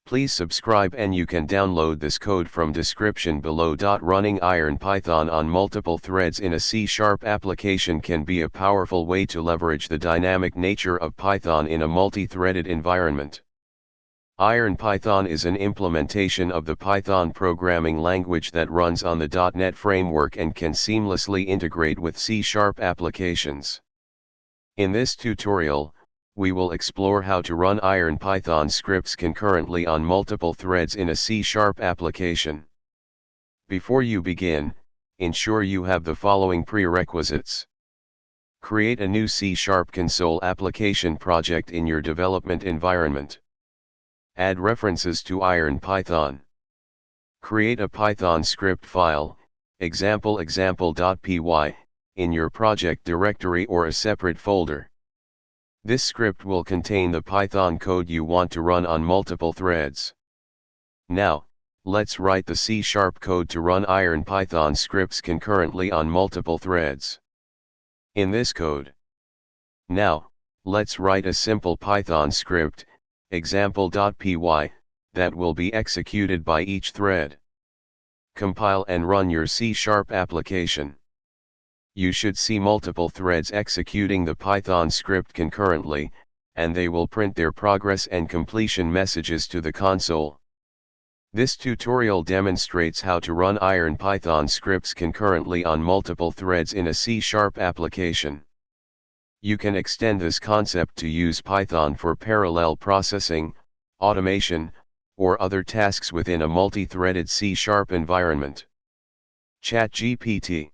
Please subscribe and you can download this code from description below. Running IronPython on multiple threads in a C# application can be a powerful way to leverage the dynamic nature of Python in a multi-threaded environment. IronPython is an implementation of the Python programming language that runs on the .NET framework and can seamlessly integrate with C# applications. In this tutorial, we will explore how to run IronPython scripts concurrently on multiple threads in a C# application. Before you begin, ensure you have the following prerequisites. Create a new C# console application project in your development environment. Add references to IronPython. Create a Python script file, example.py, in your project directory or a separate folder. This script will contain the Python code you want to run on multiple threads. Now, let's write the C# code to run IronPython scripts concurrently on multiple threads. In this code. Now, let's write a simple Python script, example.py, that will be executed by each thread. Compile and run your C# application. You should see multiple threads executing the Python script concurrently, and they will print their progress and completion messages to the console. This tutorial demonstrates how to run IronPython scripts concurrently on multiple threads in a C# application. You can extend this concept to use Python for parallel processing, automation, or other tasks within a multi-threaded C# environment. ChatGPT.